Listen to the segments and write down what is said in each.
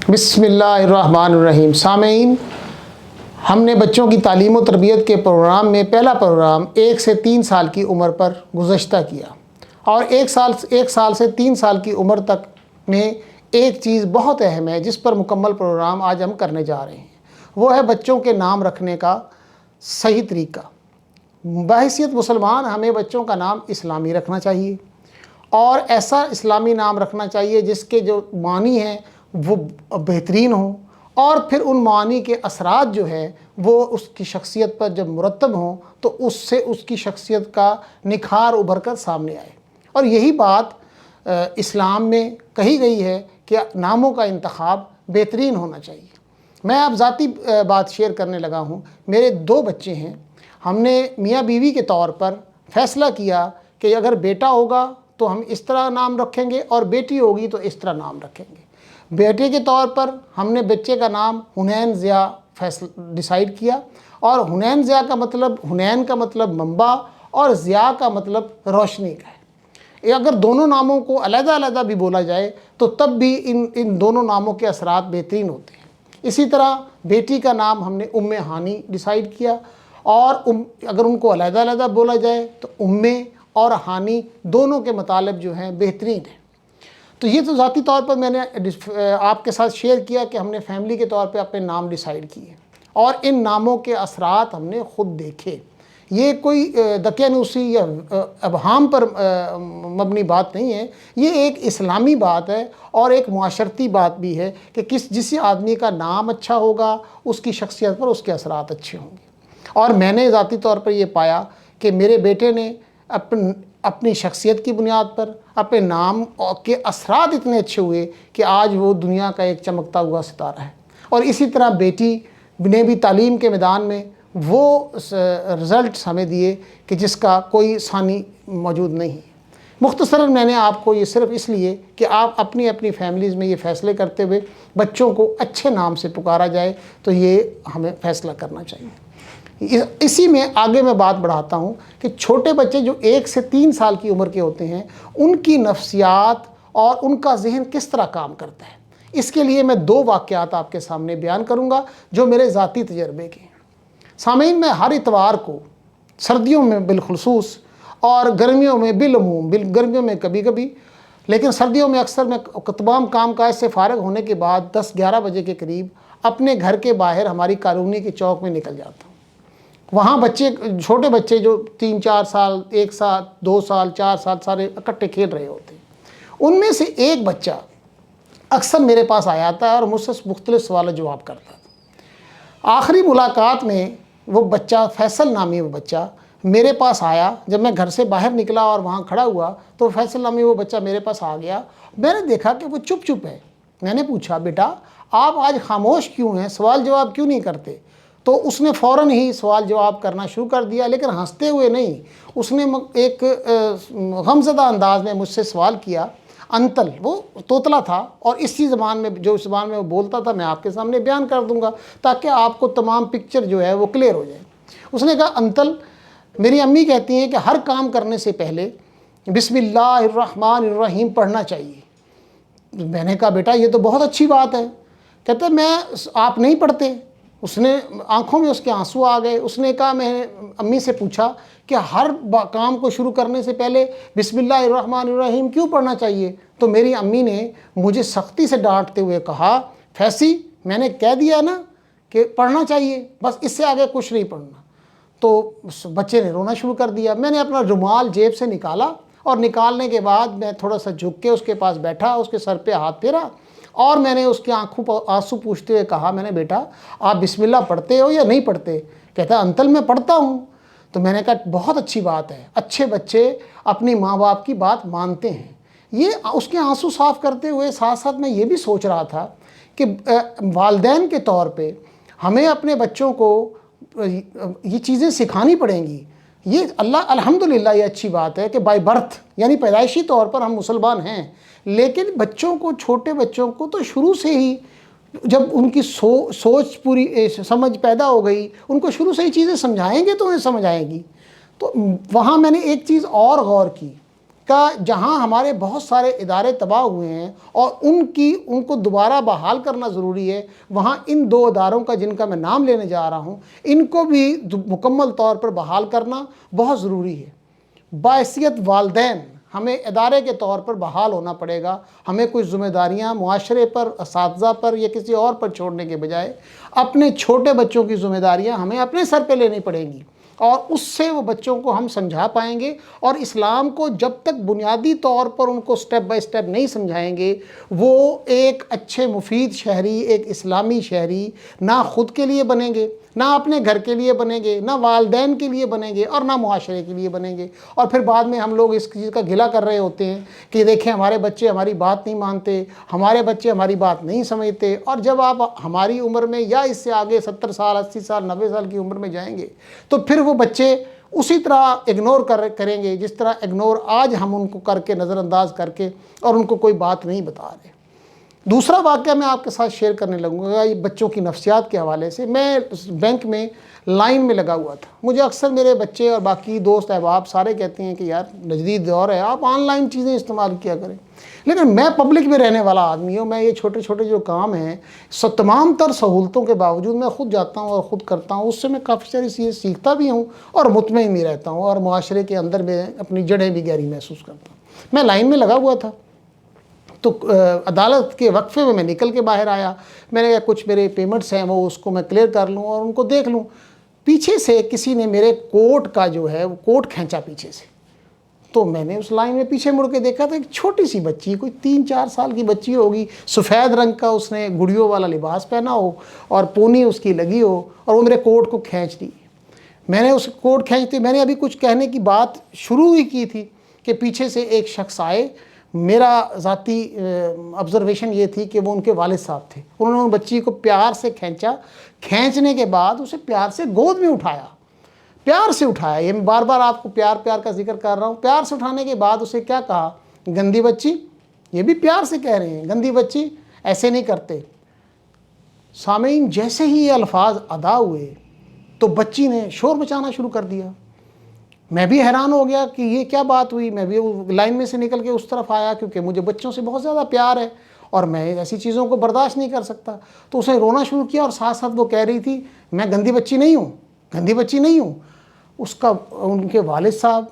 بسم اللہ الرحمن الرحیم۔ سامعین، ہم نے بچوں کی تعلیم و تربیت کے پروگرام میں پہلا پروگرام 1 سے 3 سال کی عمر پر گزشتہ کیا، اور 1 سال سے 3 سال کی عمر تک میں ایک چیز بہت اہم ہے جس پر مکمل پروگرام آج ہم کرنے جا رہے ہیں، وہ ہے بچوں کے نام رکھنے کا صحیح طریقہ۔ بحیثیت مسلمان ہمیں بچوں کا نام اسلامی رکھنا چاہیے، اور ایسا اسلامی نام رکھنا چاہیے جس کے جو معنی ہیں وہ بہترین ہوں، اور پھر ان معانی کے اثرات جو ہیں وہ اس کی شخصیت پر جب مرتب ہوں تو اس سے اس کی شخصیت کا نکھار ابھر کر سامنے آئے۔ اور یہی بات اسلام میں کہی گئی ہے کہ ناموں کا انتخاب بہترین ہونا چاہیے۔ میں اب ذاتی بات شیئر کرنے لگا ہوں۔ میرے 2 بچے ہیں۔ ہم نے میاں بیوی کے طور پر فیصلہ کیا کہ اگر بیٹا ہوگا تو ہم اس طرح نام رکھیں گے، اور بیٹی ہوگی تو اس طرح نام رکھیں گے۔ بیٹے کے طور پر ہم نے بچے کا نام حنین ضیاء ڈیسائیڈ کیا، اور حنین ضیاء کا مطلب، حنین کا مطلب منبع اور ضیاء کا مطلب روشنی کا ہے۔ اگر دونوں ناموں کو علیحدہ علیحدہ بھی بولا جائے تو تب بھی ان دونوں ناموں کے اثرات بہترین ہوتے ہیں۔ اسی طرح بیٹی کا نام ہم نے ہانی ڈیسائیڈ کیا، اور اگر ان کو علیحدہ علیحدہ بولا جائے تو اور ہانی دونوں کے مطالب جو ہیں بہترین ہیں۔ تو یہ تو ذاتی طور پر میں نے آپ کے ساتھ شیئر کیا کہ ہم نے فیملی کے طور پہ اپنے نام ڈیسائیڈ کیے، اور ان ناموں کے اثرات ہم نے خود دیکھے۔ یہ کوئی دقیانوسی یا ابہام پر مبنی بات نہیں ہے، یہ ایک اسلامی بات ہے اور ایک معاشرتی بات بھی ہے کہ جس آدمی کا نام اچھا ہوگا اس کی شخصیت پر اس کے اثرات اچھے ہوں گے۔ اور میں نے ذاتی طور پر یہ پایا کہ میرے بیٹے نے اپنی شخصیت کی بنیاد پر اپنے نام کے اثرات اتنے اچھے ہوئے کہ آج وہ دنیا کا ایک چمکتا ہوا ستارہ ہے۔ اور اسی طرح بیٹی نے بھی تعلیم کے میدان میں وہ رزلٹس ہمیں دیے کہ جس کا کوئی ثانی موجود نہیں۔ مختصراً میں نے آپ کو یہ صرف اس لیے کہ آپ اپنی فیملیز میں یہ فیصلے کرتے ہوئے بچوں کو اچھے نام سے پکارا جائے، تو یہ ہمیں فیصلہ کرنا چاہیے۔ اسی میں آگے میں بات بڑھاتا ہوں کہ چھوٹے بچے جو 1 سے 3 سال کی عمر کے ہوتے ہیں، ان کی نفسیات اور ان کا ذہن کس طرح کام کرتا ہے، اس کے لیے میں 2 واقعات آپ کے سامنے بیان کروں گا جو میرے ذاتی تجربے کے ہیں۔ سامعین، میں ہر اتوار کو سردیوں میں بالخصوص اور گرمیوں میں بالعموم، گرمیوں میں کبھی کبھی، لیکن سردیوں میں اکثر میں تمام کام کاج سے فارغ ہونے کے بعد 10-11 بجے کے قریب اپنے گھر کے باہر ہماری کالونی کے چوک میں نکل جاتا ہوں۔ وہاں چھوٹے بچے جو 3-4 سال، 1 سال، 2 سال، 4 سال سارے اکٹھے کھیل رہے ہوتے ہیں۔ ان میں سے ایک بچہ اکثر میرے پاس آیا تھا اور مجھ سے مختلف سوال جواب کرتا تھا۔ آخری ملاقات میں وہ بچہ، فیصل نامی وہ بچہ میرے پاس آیا۔ جب میں گھر سے باہر نکلا اور وہاں کھڑا ہوا تو فیصل نامی وہ بچہ میرے پاس آ گیا۔ میں نے دیکھا کہ وہ چپ ہے۔ میں نے پوچھا، بیٹا آپ آج خاموش کیوں ہیں، سوال جواب کیوں نہیں کرتے؟ تو اس نے فوراً ہی سوال جواب کرنا شروع کر دیا، لیکن ہنستے ہوئے نہیں۔ اس نے ایک غمزدہ انداز میں مجھ سے سوال کیا۔ انتل، وہ توتلا تھا، اور اسی زبان میں، جو زبان میں وہ بولتا تھا، میں آپ کے سامنے بیان کر دوں گا تاکہ آپ کو تمام پکچر جو ہے وہ کلیئر ہو جائے۔ اس نے کہا، انتل، میری امی کہتی ہیں کہ ہر کام کرنے سے پہلے بسم اللہ الرحمن الرحیم پڑھنا چاہیے۔ میں نے کہا، بیٹا یہ تو بہت اچھی بات ہے۔ کہتے میں آپ نہیں پڑھتے؟ اس نے آنکھوں میں اس کے آنسو آ گئے۔ اس نے کہا، میں نے امی سے پوچھا کہ ہر کام کو شروع کرنے سے پہلے بسم اللہ الرحمن الرحیم کیوں پڑھنا چاہیے؟ تو میری امی نے مجھے سختی سے ڈانٹتے ہوئے کہا، فیصی میں نے کہہ دیا نا کہ پڑھنا چاہیے، بس اس سے آگے کچھ نہیں پڑھنا۔ تو بچے نے رونا شروع کر دیا۔ میں نے اپنا رومال جیب سے نکالا، اور نکالنے کے بعد میں تھوڑا سا جھک کے اس کے پاس بیٹھا، اس کے سر پہ ہاتھ پھیرا، اور میں نے اس کی آنکھوں پر آنسو پوچھتے ہوئے کہا، میں نے، بیٹا آپ بسم اللہ پڑھتے ہو یا نہیں پڑھتے؟ کہتا، انتل میں پڑھتا ہوں۔ تو میں نے کہا، بہت اچھی بات ہے، اچھے بچے اپنی ماں باپ کی بات مانتے ہیں۔ یہ اس کے آنسو صاف کرتے ہوئے ساتھ ساتھ میں یہ بھی سوچ رہا تھا کہ والدین کے طور پہ ہمیں اپنے بچوں کو یہ چیزیں سکھانی پڑیں گی۔ یہ الحمدللہ یہ اچھی بات ہے کہ بائی برتھ، یعنی پیدائشی طور پر ہم مسلمان ہیں، لیکن بچوں کو، چھوٹے بچوں کو تو شروع سے ہی، جب ان کی سوچ پوری سمجھ پیدا ہو گئی، ان کو شروع سے ہی چیزیں سمجھائیں گے تو انہیں سمجھ آئیں گی۔ تو وہاں میں نے ایک چیز اور غور کی کا جہاں ہمارے بہت سارے ادارے تباہ ہوئے ہیں اور ان کو دوبارہ بحال کرنا ضروری ہے، وہاں ان 2 اداروں کا جن کا میں نام لینے جا رہا ہوں ان کو بھی مکمل طور پر بحال کرنا بہت ضروری ہے۔ بحیثیت والدین ہمیں ادارے کے طور پر بحال ہونا پڑے گا، ہمیں کچھ ذمہ داریاں معاشرے پر، اساتذہ پر یا کسی اور پر چھوڑنے کے بجائے اپنے چھوٹے بچوں کی ذمہ داریاں ہمیں اپنے سر پہ لینی پڑیں گی، اور اس سے وہ بچوں کو ہم سمجھا پائیں گے۔ اور اسلام کو جب تک بنیادی طور پر ان کو سٹیپ بائی سٹیپ نہیں سمجھائیں گے، وہ ایک اچھے مفید شہری، ایک اسلامی شہری نہ خود کے لیے بنیں گے، نہ اپنے گھر کے لیے بنیں گے، نہ والدین کے لیے بنیں گے، اور نہ معاشرے کے لیے بنیں گے۔ اور پھر بعد میں ہم لوگ اس چیز کا گلہ کر رہے ہوتے ہیں کہ دیکھیں ہمارے بچے ہماری بات نہیں مانتے، ہمارے بچے ہماری بات نہیں سمجھتے۔ اور جب آپ ہماری عمر میں یا اس سے آگے 70 سال، 80 سال، 90 سال کی عمر میں جائیں گے تو پھر وہ بچے اسی طرح اگنور کریں گے جس طرح اگنور آج ہم ان کو کر کے، نظر انداز کر کے، اور ان کو کوئی بات نہیں بتا رہے۔ دوسرا واقعہ میں آپ کے ساتھ شیئر کرنے لگوں گا، یہ بچوں کی نفسیات کے حوالے سے۔ میں بینک میں لائن میں لگا ہوا تھا، مجھے اکثر میرے بچے اور باقی دوست احباب سارے کہتے ہیں کہ یار جدید دور ہے، آپ آن لائن چیزیں استعمال کیا کریں، لیکن میں پبلک میں رہنے والا آدمی ہوں، میں یہ چھوٹے چھوٹے جو کام ہیں تمام تر سہولتوں کے باوجود میں خود جاتا ہوں اور خود کرتا ہوں، اس سے میں کافی ساری چیزیں سیکھتا بھی ہوں اور مطمئن بھی رہتا ہوں، اور معاشرے کے اندر میں اپنی جڑیں بھی گہری محسوس کرتا ہوں۔ میں لائن میں لگا ہوا تھا تو عدالت کے وقفے میں نکل کے باہر آیا، میں نے کہا کچھ میرے پیمنٹس ہیں وہ اس کو میں کلیئر کر لوں اور ان کو دیکھ لوں۔ پیچھے سے کسی نے میرے کوٹ کا جو ہے وہ کوٹ کھینچا پیچھے سے، تو میں نے اس لائن میں پیچھے مڑ کے دیکھا تو ایک چھوٹی سی بچی، کوئی 3-4 سال کی بچی ہوگی، سفید رنگ کا اس نے گڑیوں والا لباس پہنا ہو اور پونی اس کی لگی ہو، اور وہ میرے کوٹ کو کھینچ دی۔ میں نے اس کوٹ کھینچتے، میں نے ابھی کچھ کہنے کی بات شروع ہی کی تھی کہ پیچھے سے ایک شخص آئے۔ میرا ذاتی آبزرویشن یہ تھی کہ وہ ان کے والد صاحب تھے، انہوں نے بچی کو پیار سے کھینچا، کھینچنے کے بعد اسے پیار سے گود میں اٹھایا، پیار سے اٹھایا۔ یہ میں بار بار آپ کو پیار کا ذکر کر رہا ہوں۔ پیار سے اٹھانے کے بعد اسے کیا کہا؟ گندی بچی، یہ بھی پیار سے کہہ رہے ہیں، گندی بچی، ایسے نہیں کرتے۔ سامعین، جیسے ہی یہ الفاظ ادا ہوئے تو بچی نے شور مچانا شروع کر دیا۔ میں بھی حیران ہو گیا کہ یہ کیا بات ہوئی۔ میں بھی لائن میں سے نکل کے اس طرف آیا کیونکہ مجھے بچوں سے بہت زیادہ پیار ہے اور میں ایسی چیزوں کو برداشت نہیں کر سکتا۔ تو اس نے رونا شروع کیا اور ساتھ ساتھ وہ کہہ رہی تھی میں گندی بچی نہیں ہوں، گندی بچی نہیں ہوں۔ ان کے والد صاحب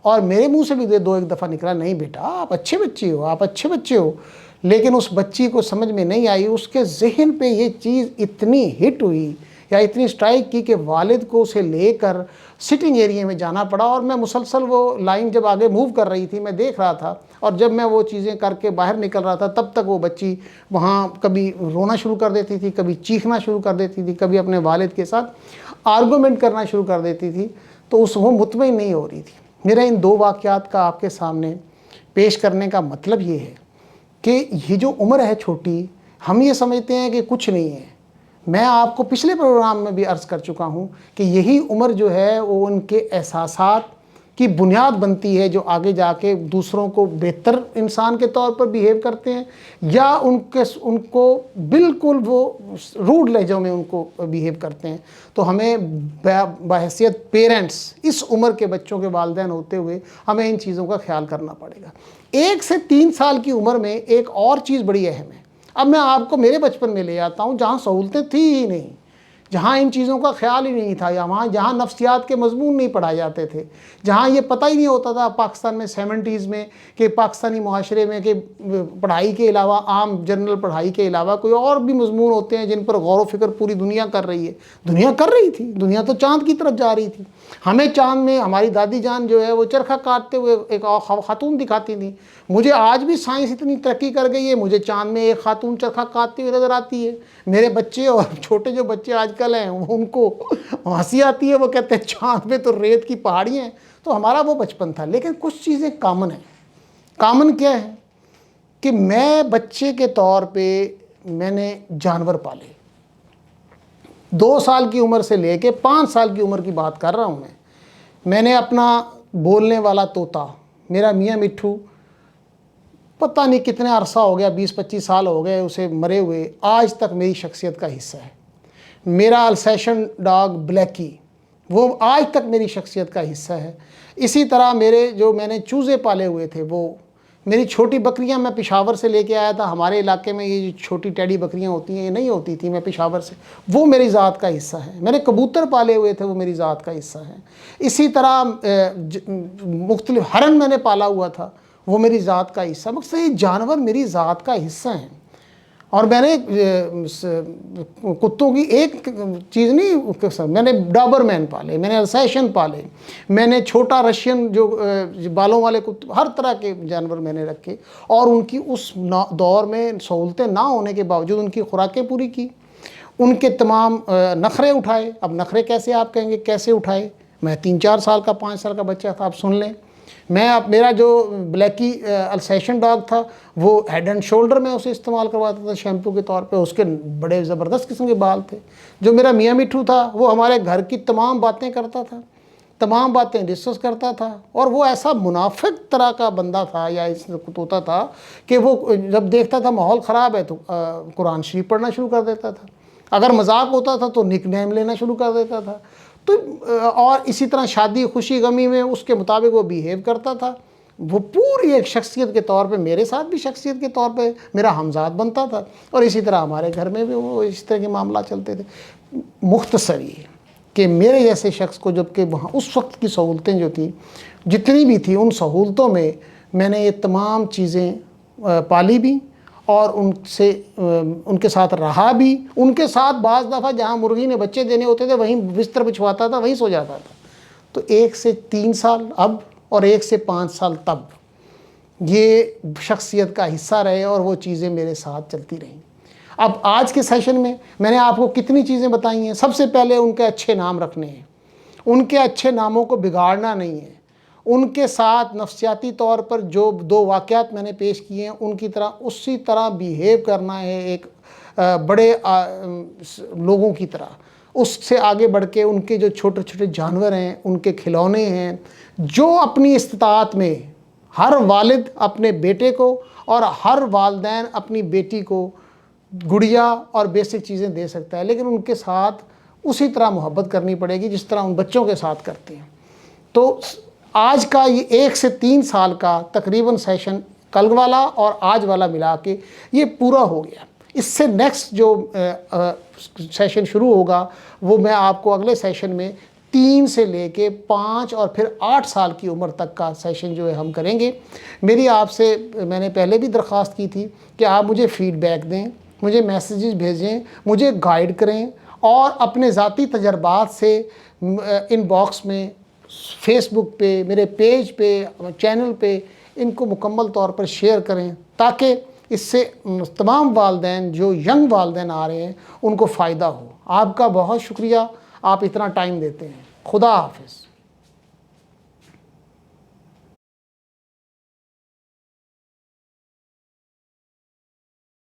اور میرے منہ سے بھی 2-1 دفعہ نکلا نہیں بیٹا آپ اچھے بچے ہو، آپ اچھے بچے ہو، لیکن اس بچی کو سمجھ میں نہیں آئی، اس کے ذہن پہ یہ چیز اتنی ہٹ ہوئی یا اتنی سٹرائک کی کہ والد کو اسے لے کر سٹنگ ایریے میں جانا پڑا۔ اور میں مسلسل وہ لائن جب آگے موو کر رہی تھی میں دیکھ رہا تھا، اور جب میں وہ چیزیں کر کے باہر نکل رہا تھا تب تک وہ بچی وہاں کبھی رونا شروع کر دیتی تھی، کبھی چیخنا شروع کر دیتی تھی، کبھی اپنے والد کے ساتھ آرگومنٹ کرنا شروع کر دیتی تھی، تو وہ مطمئن نہیں ہو رہی تھی۔ میرا ان 2 واقعات کا آپ کے سامنے پیش کرنے کا مطلب یہ ہے کہ یہ جو عمر ہے چھوٹی، ہم یہ سمجھتے ہیں کہ کچھ نہیں ہے۔ میں آپ کو پچھلے پروگرام میں بھی عرض کر چکا ہوں کہ یہی عمر جو ہے وہ ان کے احساسات کی بنیاد بنتی ہے جو آگے جا کے دوسروں کو بہتر انسان کے طور پر بیہیو کرتے ہیں یا ان کو بالکل وہ روڈ لہجوں میں ان کو بیہیو کرتے ہیں۔ تو ہمیں بحیثیت پیرنٹس اس عمر کے بچوں کے والدین ہوتے ہوئے ہمیں ان چیزوں کا خیال کرنا پڑے گا۔ 1 سے 3 سال کی عمر میں ایک اور چیز بڑی اہم ہے۔ اب میں آپ کو میرے بچپن میں لے آتا ہوں جہاں سہولتیں تھی ہی نہیں، جہاں ان چیزوں کا خیال ہی نہیں تھا، یا جہاں نفسیات کے مضمون نہیں پڑھائے جاتے تھے، جہاں یہ پتہ ہی نہیں ہوتا تھا پاکستان میں 70s میں کہ پاکستانی معاشرے میں کہ پڑھائی کے علاوہ، عام جنرل پڑھائی کے علاوہ کوئی اور بھی مضمون ہوتے ہیں جن پر غور و فکر پوری دنیا کر رہی ہے۔ دنیا کر رہی تھی، دنیا تو چاند کی طرف جا رہی تھی۔ ہمیں چاند میں ہماری دادی جان جو ہے وہ چرخہ کاٹتے ہوئے ایک خاتون دکھاتی تھی۔ مجھے آج بھی سائنس اتنی ترقی کر گئی ہے، مجھے چاند میں ایک خاتون چرخہ کاٹتی ہوئی نظر آتی ہے۔ میرے بچے اور چھوٹے جو بچے آج کل ہیں ان کو ہنسی آتی ہے، وہ کہتے ہیں چاند میں تو ریت کی پہاڑیاں ہیں۔ تو ہمارا وہ بچپن تھا، لیکن کچھ چیزیں کامن ہیں۔ کامن کیا ہے کہ میں بچے کے طور پہ میں نے جانور پالے۔ 2 سال کی عمر سے لے کے 5 سال کی عمر کی بات کر رہا ہوں میں نے اپنا بولنے والا طوطا، میرا میاں مٹھو، پتہ نہیں کتنے عرصہ ہو گیا، 20-25 سال ہو گئے اسے مرے ہوئے، آج تک میری شخصیت کا حصہ ہے۔ میرا السیشن ڈاگ بلیکی، وہ آج تک میری شخصیت کا حصہ ہے۔ اسی طرح میں نے چوزے پالے ہوئے تھے، وہ میری چھوٹی بکریاں میں پشاور سے لے کے آیا تھا. ہمارے علاقے میں یہ جو چھوٹی ٹیڈی بکریاں ہوتی ہیں یہ نہیں ہوتی تھی، میں پشاور سے، وہ میری ذات کا حصہ ہے. میں نے کبوتر پالے ہوئے تھے، وہ میری ذات کا حصہ ہے. اسی طرح مختلف ہرن میں نے پالا ہوا تھا، وہ میری ذات کا حصہ. مقصد یہ جانور میری ذات کا حصہ ہیں. اور میں نے کتوں کی ایک چیز نہیں، میں نے ڈابرمین پالے، میں نے السیشن پالے، میں نے چھوٹا رشین جو بالوں والے کتے، ہر طرح کے جانور میں نے رکھے. اور ان کی اس دور میں سہولتیں نہ ہونے کے باوجود ان کی خوراکیں پوری کی، ان کے تمام نخرے اٹھائے. اب نخرے کیسے آپ کہیں گے کیسے اٹھائے؟ میں 3-4 سال کا 5 سال کا بچہ تھا، آپ سن لیں. میرا جو بلیکی السیشن ڈاگ تھا وہ ہیڈ اینڈ شولڈر میں اسے استعمال کرواتا تھا شیمپو کے طور پہ. اس کے بڑے زبردست قسم کے بال تھے. جو میرا میاں مٹھو تھا وہ ہمارے گھر کی تمام باتیں کرتا تھا، تمام باتیں ڈسکس کرتا تھا. اور وہ ایسا منافق طرح کا بندہ تھا یا ہوتا تھا کہ وہ جب دیکھتا تھا ماحول خراب ہے تو قرآن شریف پڑھنا شروع کر دیتا تھا. اگر مذاق ہوتا تھا تو نک نیم لینا شروع کر دیتا تھا. تو اور اسی طرح شادی خوشی غمی میں اس کے مطابق وہ بیہیو کرتا تھا. وہ پوری ایک شخصیت کے طور پہ میرے ساتھ بھی شخصیت کے طور پہ میرا ہمزاد بنتا تھا. اور اسی طرح ہمارے گھر میں بھی وہ اس طرح کے معاملات چلتے تھے. مختصر یہ کہ میرے جیسے شخص کو جب کہ وہاں اس وقت کی سہولتیں جو تھیں جتنی بھی تھیں، ان سہولتوں میں نے یہ تمام چیزیں پالی بھی اور ان کے ساتھ رہا بھی. ان کے ساتھ بعض دفعہ جہاں مرغی نے بچے دینے ہوتے تھے وہیں بستر بچھواتا تھا، وہیں سو جاتا تھا. تو 1 سے 3 سال اب اور 1 سے 5 سال تب یہ شخصیت کا حصہ رہے اور وہ چیزیں میرے ساتھ چلتی رہیں. اب آج کے سیشن میں نے آپ کو کتنی چیزیں بتائی ہیں. سب سے پہلے ان کے اچھے نام رکھنے ہیں، ان کے اچھے ناموں کو بگاڑنا نہیں ہے. ان کے ساتھ نفسیاتی طور پر جو 2 واقعات میں نے پیش کیے ہیں ان کی طرح اسی طرح بیہیو کرنا ہے، ایک بڑے لوگوں کی طرح. اس سے آگے بڑھ کے ان کے جو چھوٹے چھوٹے جانور ہیں، ان کے کھلونے ہیں، جو اپنی استطاعت میں ہر والد اپنے بیٹے کو اور ہر والدین اپنی بیٹی کو گڑیا اور بیسک چیزیں دے سکتا ہے، لیکن ان کے ساتھ اسی طرح محبت کرنی پڑے گی جس طرح ان بچوں کے ساتھ کرتے ہیں. تو آج کا یہ 1 سے 3 سال کا تقریباً سیشن کل والا اور آج والا ملا کے یہ پورا ہو گیا. اس سے نیکسٹ جو سیشن شروع ہوگا وہ میں آپ کو اگلے سیشن میں 3 سے لے کے 5 اور پھر 8 سال کی عمر تک کا سیشن جو ہے ہم کریں گے. میری آپ سے میں نے پہلے بھی درخواست کی تھی کہ آپ مجھے فیڈ بیک دیں، مجھے میسیجز بھیجیں، مجھے گائیڈ کریں اور اپنے ذاتی تجربات سے ان باکس میں، فیس بک پہ، میرے پیج پہ، چینل پہ ان کو مکمل طور پر شیئر کریں تاکہ اس سے تمام والدین جو ینگ والدین آ رہے ہیں ان کو فائدہ ہو. آپ کا بہت شکریہ، آپ اتنا ٹائم دیتے ہیں. خدا حافظ.